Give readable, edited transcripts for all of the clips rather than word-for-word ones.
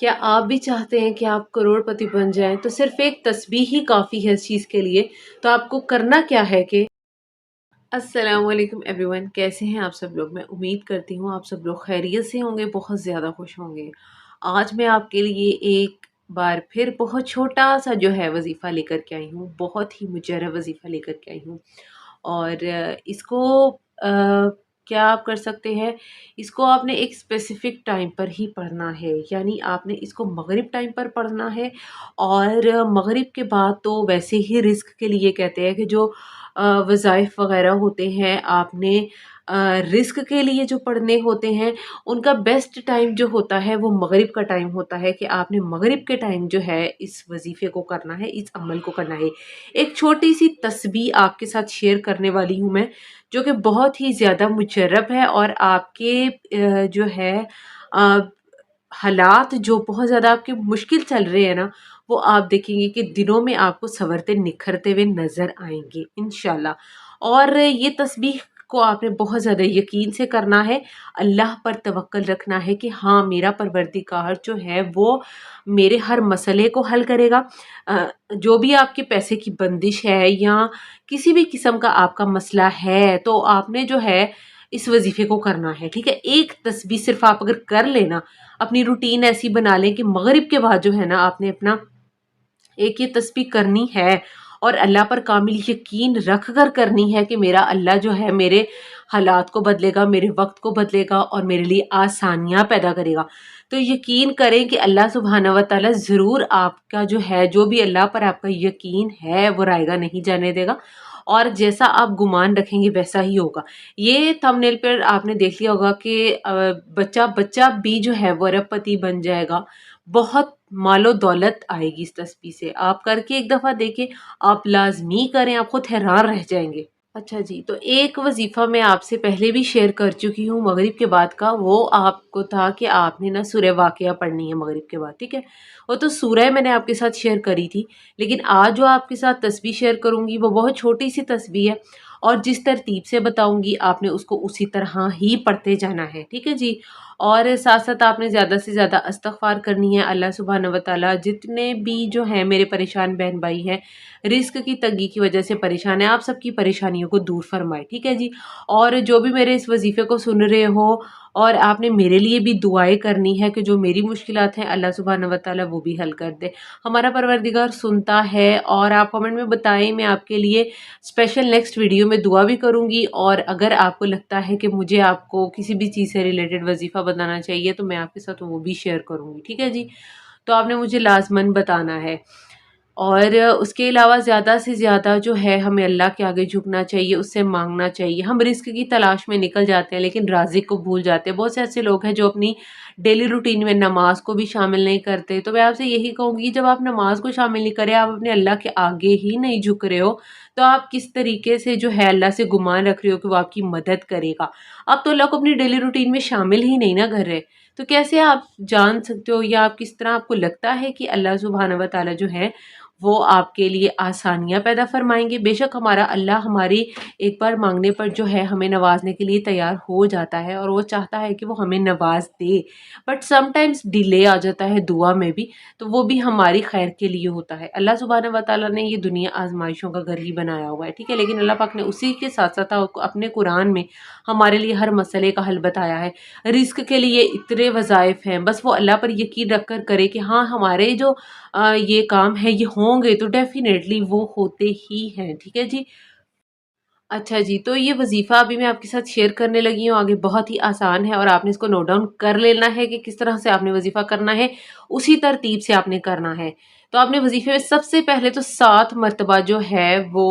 क्या आप भी चाहते हैं कि आप करोड़पति बन जाएं? तो सिर्फ एक तस्बीह ही काफ़ी है इस चीज़ के लिए। तो आपको करना क्या है कि अस्सलाम वालेकुम एवरीवन, कैसे हैं आप सब लोग? मैं उम्मीद करती हूँ आप सब लोग खैरियत से होंगे, बहुत ज़्यादा खुश होंगे। आज मैं आपके लिए एक बार फिर बहुत छोटा-सा जो है वज़ीफ़ा लेकर के आई हूँ, बहुत ही मुजर्रब वज़ीफ़ा लेकर के आई हूँ। और इसको क्या आप कर सकते हैं, इसको आपने एक स्पेसिफ़िक टाइम पर ही पढ़ना है, यानी आपने इसको मग़रिब टाइम पर पढ़ना है। और मग़रिब के बाद तो वैसे ही रिज़्क के लिए कहते हैं कि जो वज़ाइफ़ वग़ैरह होते हैं, आपने रिज़्क के लिए जो पढ़ने होते हैं, उनका बेस्ट टाइम जो होता है वो मग़रिब का टाइम होता है कि आपने मग़रिब के टाइम जो है इस वज़ीफ़े को करना है, इस अमल को करना है। एक छोटी-सी तस्बीह आपके साथ शेयर करने वाली हूँ मैं, जो कि बहुत ही ज़्यादा मुजर्रब है और आपके जो है अ, हालात जो बहुत ज़्यादा आपके मुश्किल चल रहे हैं ना, वो आप देखेंगे कि दिनों में आपको सँवरते निखरते हुए नज़र आएँगे इंशाल्लाह। और ये तस्बीह को आपने बहुत ज़्यादा यकीन से करना है, अल्लाह पर तवक्कल रखना है कि हाँ, मेरा परवरदिगार जो है वो मेरे हर मसले को हल करेगा। जो भी आपके पैसे की बंदिश है या किसी भी किस्म का आपका मसला है, तो आपने जो है इस वज़ीफ़े को करना है, ठीक है? एक तस्बीह सिर्फ़ आप अगर कर लें ना, अपनी रूटीन ऐसी बना लें कि मग़रिब के बाद जो है ना आपने अपना एक ये तस्बीह करनी है और अल्लाह पर कामिल यकीन रख कर करनी है कि मेरा अल्लाह जो है मेरे हालात को बदलेगा, मेरे वक़्त को बदलेगा और मेरे लिए आसानियाँ पैदा करेगा। तो यकीन करें कि अल्लाह सुब्हानहू व तआला ज़रूर आपका जो है, जो भी अल्लाह पर आपका यकीन है वो रायगा नहीं जाने देगा और जैसा आप गुमान रखेंगे वैसा ही होगा। ये थंबनेल पर आपने देख लिया होगा कि बच्चा बच्चा भी जो है वो अरबपति बन जाएगा। बहुत मालो दौलत आएगी इस तस्बीह से। आप करके एक दफ़ा देखें, आप लाज़मी करें, आप खुद हैरान रह जाएँगे। अच्छा जी, तो एक वज़ीफ़ा मैं आपसे पहले भी शेयर कर चुकी हूँ मग़रिब के बाद का, वो आपको था कि आपने ना सूरह वाक़िया पढ़नी है मग़रिब के बाद, ठीक है? वो तो सूरह मैंने आपके साथ शेयर करी थी, लेकिन आज जो आपके साथ तस्बीह शेयर करूँगी वो बहुत छोटी-सी तस्बीह है और जिस तरतीब से बताऊँगी आपने उसको उसी तरह ही पढ़ते जाना है, ठीक है जी? और साथ-साथ आपने ज़्यादा से ज़्यादा इस्तिग़फ़ार करनी है। अल्लाह सुब्हानहू व तआला जितने भी जो हैं मेरे परेशान बहन-भाई हैं, रिज़्क की तंगी की वजह से परेशान हैं, आप सबकी परेशानियों को दूर फ़रमाए, ठीक है जी? और जो भी मेरे इस वज़ीफ़े को सुन रहे हो और आपने मेरे लिए भी दुआएँ करनी है कि जो मेरी मुश्किलात हैं अल्लाह सुब्हानहू व तआला वो भी हल कर दे। हमारा परवरदिगार सुनता है और आप कमेंट में बताएँ, मैं आपके लिए स्पेशल नेक्स्ट वीडियो में दुआ भी करूँगी और अगर आपको लगता है कि मुझे आपको किसी भी चीज़ से रिलेटेड वज़ीफ़ा बताना चाहिए तो मैं आपके साथ वो भी शेयर करूँगी, ठीक है जी? तो आपने मुझे लाज़मन बताना है। और उसके अलावा ज़्यादा से ज़्यादा जो है हमें अल्लाह के आगे झुकना चाहिए, उससे माँगना चाहिए। हम रिज़्क की तलाश में निकल जाते हैं लेकिन राज़िक को भूल जाते हैं। बहुत से ऐसे लोग हैं जो अपनी डेली रूटीन में नमाज़ को भी शामिल नहीं करते। तो मैं आपसे यही कहूँगी, जब आप नमाज़ को शामिल नहीं करें, आप अपने अल्लाह के आगे ही नहीं झुक रहे हो, तो आप किस तरीके से जो है अल्लाह से गुमान रख रहे हो कि वो आपकी मदद करेगा। आप तो अल्लाह को अपनी डेली रूटीन में शामिल ही नहीं ना कर रहे। तो कैसे आप जान सकते हो या आप किस तरह आपको लगता है कि अल्लाह सुब्हानहू व तआला जो है वो आपके लिए आसानियाँ पैदा फ़रमाएँगे? बेशक हमारा अल्लाह हमारी एक बार माँगने पर जो है हमें नवाज़ने के लिए तैयार हो जाता है और वो चाहता है कि वो हमें नवाज़ दे। बट समटाइम्स डिले आ जाता है दुआ में भी, तो वो भी हमारी खैर के लिए होता है। अल्लाह सुब्हानहू व तआला ने ये दुनिया आज़माइशों का घर ही बनाया हुआ है, ठीक है? लेकिन अल्लाह पाक ने उसी के साथ-साथ अपने कुरान में हमारे लिए हर मसले का हल बताया है। रिज़्क के लिए इतने वज़ाइफ़ हैं, बस वो अल्लाह पर यकीन रख कर करें कि हाँ, हमारे जो ये काम है ये होंगे तो डेफ़िनेटली वो होते ही हैं, ठीक है जी? अच्छा जी, तो ये वज़ीफ़ा अभी मैं आपके साथ शेयर करने लगी हूँ, आगे बहुत ही आसान है और आपने इसको नोट डाउन कर लेना है कि किस तरह से आपने वज़ीफ़ा करना है, उसी तरतीब से आपने करना है। तो आपने वज़ीफ़े में सबसे पहले तो 7 मरतबा जो है वो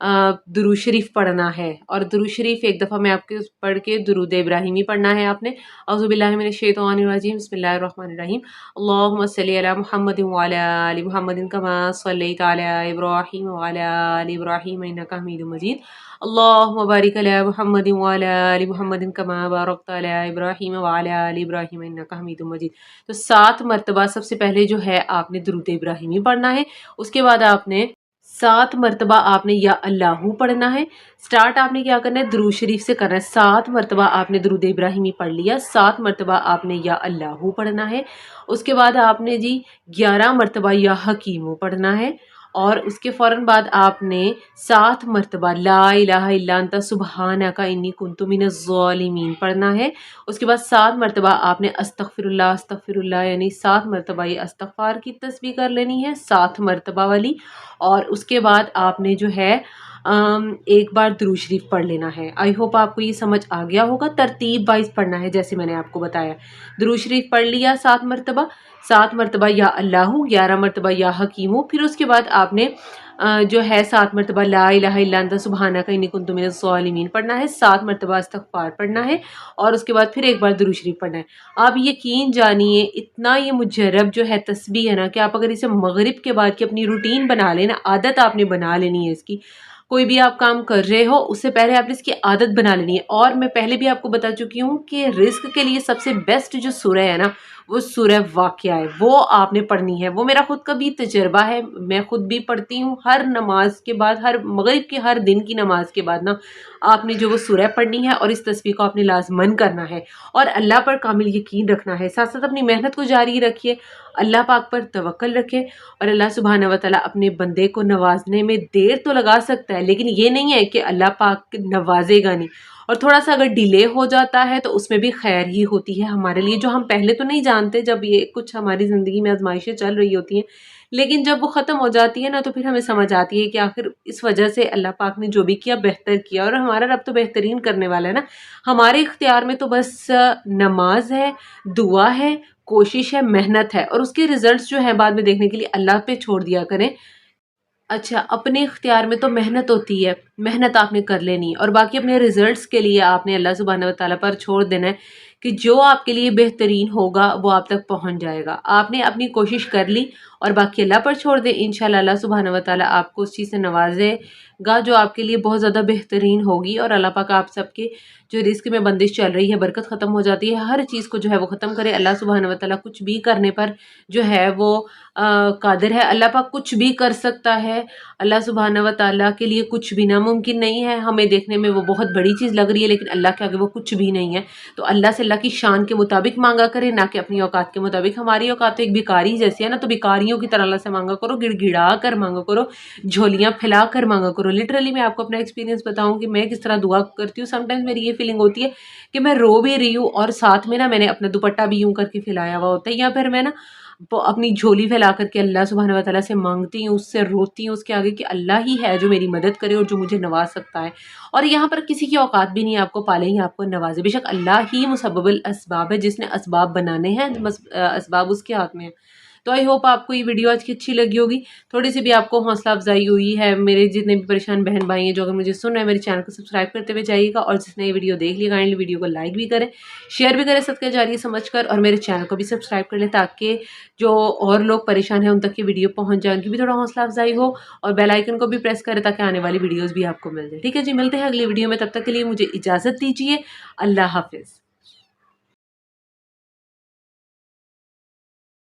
दुरूद शरीफ़ पढ़ना है और दुरूद शरीफ़ एक दफ़ा मैं आपके पढ़ के दुरूद इब्राहिमी पढ़ना है आपने। औज़ु बिल्लाहि मिनश शैतानिर रजीम, बिस्मिल्लाहिर रहमानिर रहीम। अल्लाहुम्मा सल्लि अला मुहम्मदिन व अला आलि मुहम्मदिन कमा सल्लैता अला इब्राहीम व अला आलि इब्राहीम इन्नका हमीदुम मजीद। अल्लाहुम्मा बारिक अला मुहम्मदिन व अला आलि मुहम्मदिन कमा बारकता अला इब्राहीम व अला आलि इब्राहीम इन्नका हमीदुम मजीद। तो 7 मरतबा सबसे पहले जो है आपने दुरूद इब्राहिमी पढ़ना है। उसके बाद आपने 7 मरतबा आपने या अल्लाहू पढ़ना है। स्टार्ट आपने क्या करना है, दुरूद शरीफ से करना है। 7 मरतबा आपने दुरूद इब्राहिमी पढ़ लिया, 7 मरतबा आपने या अल्लाहू पढ़ना है। उसके बाद आपने जी 11 मरतबा या हकीमू पढ़ना है, और उसके फ़ौरन बाद आपने 7 मरतबा ला इलाहा इल्ला अंता सुब्हानका इन्नी कुन्तु मिनज़्ज़ालिमीन पढ़ना है। उसके बाद 7 मरतबा आपने अस्तग़फिरुल्लाह यानी 7 मरतबा ये इस्तग़फ़ार की तस्बीह कर लेनी है, 7 मरतबा वाली। और उसके बाद आपने जो है एक बार दुरूद शरीफ पढ़ लेना है। आई होप आपको ये समझ आ गया होगा। तरतीब वाइज पढ़ना है जैसे मैंने आपको बताया। दुरूद शरीफ पढ़ लिया 7 मरतबा, 7 मरतबा या अल्लाहू, 11 मरतबा या हकीमू। फिर उसके बाद आपने जो है 7 मरतबा ला इलाहा इल्ला अंता सुब्हानका इन्नी कुन्तु मिनज़्ज़ालिमीन पढ़ना है, 7 मरतबा इस्तग़फ़ार पढ़ना है, और उसके बाद फिर एक बार दुरूद शरीफ पढ़ना है। आप यकीन जानिए इतना ये मुजर्रब जो है तस्बीह है ना, कि आप अगर इसे मगरिब के बाद की अपनी रूटीन बना लें ना, आदत आपने बना लेनी है इसकी। कोई भी आप काम कर रहे हो उससे पहले आपने इसकी आदत बना लेनी है। और मैं पहले भी आपको बता चुकी हूँ कि रिज़्क़ के लिए सबसे बेस्ट जो सूरह है ना, वो सूरह वाक़िया है, वो आपने पढ़नी है। वो मेरा खुद का भी तजुर्बा है, मैं खुद भी पढ़ती हूँ हर नमाज के बाद, हर मगरिब के हर दिन की नमाज के बाद ना आपने जो वो सूरह पढ़नी है, और इस तस्बीह को आपने लाज़मन करना है, और अल्लाह पर कामिल यकीन रखना है। साथ साथ अपनी मेहनत को जारी रखिए, अल्लाह पाक पर तवक्कल रखें, और अल्लाह सुब्हानहू व तआला अपने बंदे को नवाजने में देर तो लगा सकता है, लेकिन ये नहीं है कि अल्लाह पाक नवाजेगा नहीं। और थोड़ा सा अगर डिले हो जाता है तो उसमें भी खैर ही होती है हमारे लिए, जो हम पहले तो नहीं जानते जब ये कुछ हमारी ज़िंदगी में आजमाइशें चल रही होती हैं, लेकिन जब वो ख़त्म हो जाती है ना, तो फिर हमें समझ आती है कि आखिर इस वजह से अल्लाह पाक ने जो भी किया बेहतर किया, और हमारा रब तो बेहतरीन करने वाला है ना। हमारे इख्तियार में तो बस नमाज है, दुआ है, कोशिश है, मेहनत है, और उसके रिजल्ट्स जो है बाद में देखने के लिए अल्लाह पे छोड़ दिया करें। अच्छा, अपने इख्तियार में तो मेहनत होती है, मेहनत आपने कर लेनी है, और बाकी अपने रिजल्ट्स के लिए आपने अल्लाह सुब्हानहू व तआला पर छोड़ देना है कि जो आपके लिए बेहतरीन होगा वो आप तक पहुंच जाएगा। आपने अपनी कोशिश कर ली और बाकी अल्लाह पर छोड़ दें, इंशाल्लाह अल्लाह सुब्हानहू व तआला आपको उस चीज़ से नवाजेगा जो आपके लिए बहुत ज़्यादा बेहतरीन होगी। और अल्लाह पाक आप सबके जो रिस्क में बंदिश चल रही है, बरकत ख़त्म हो जाती है, हर चीज़ को जो है वो ख़त्म करे। अल्लाह सुब्हानहू व तआला कुछ भी करने पर जो है वो कादिर है। अल्लाह पाक कुछ भी कर सकता है। अल्लाह सुब्हानहू व तआला के लिए कुछ भी नामुमकिन नहीं है। हमें देखने में वो बहुत बड़ी चीज़ लग रही है, लेकिन अल्लाह के आगे वो कुछ भी नहीं है। तो अल्लाह से अल्लाह की शान के मुताबिक मांगा करें, ना कि अपनी औकात के मुताबिक। हमारी औकात तो एक भिखारी जैसी है ना, तो भिखारियों की तरह अल्लाह से मांगा करो, गिड़गिड़ा कर मांगा करो, झोलियाँ फैला कर मांगा करो। लिटरली मैं आपको अपना एक्सपीरियंस बताऊँ कि मैं किस तरह दुआ करती हूँ। समटाइम्स मेरी ये फीलिंग होती है कि मैं रो भी रही हूँ, और साथ में ना मैंने अपना दुपट्टा भी यूँ करके फैलाया हुआ होता है, या फिर मैं ना वो अपनी झोली फैला करके अल्लाह सुब्हानहू व तआला से मांगती हूँ, उससे रोती हूँ उसके आगे कि अल्लाह ही है जो मेरी मदद करे और जो मुझे नवाज सकता है। और यहाँ पर किसी की औकात भी नहीं है आपको पाले या आपको नवाजे। बेशक अल्लाह ही मुसब्बिबुल असबाब है, जिसने असबाब बनाने हैं, असबाब उसके हाथ में है। तो आई होप आपको ये वीडियो आज की अच्छी लगी होगी, थोड़ी सी भी आपको हौसला अफजाई हुई है। मेरे जितने भी परेशान बहन भाई हैं जो अगर मुझे सुन रहे हैं, मेरे चैनल को सब्सक्राइब करते हुए जाइएगा, और जिसने ये वीडियो देख लिया काइंडली वीडियो को लाइक भी करें, शेयर भी करें सदका जारिया समझकर, और मेरे चैनल को भी सब्सक्राइब कर लें ताकि जो और लोग परेशान हैं उन तक ये वीडियो पहुंच जाए, उनकी भी थोड़ा हौसला अफजाई हो। और बेल आइकन को भी प्रेस करें ताकि आने वाली वीडियोज़ भी आपको मिल जाए। ठीक है जी, मिलते हैं अगली वीडियो में, तब तक के लिए मुझे इजाज़त दीजिए। अल्लाह हाफिज़।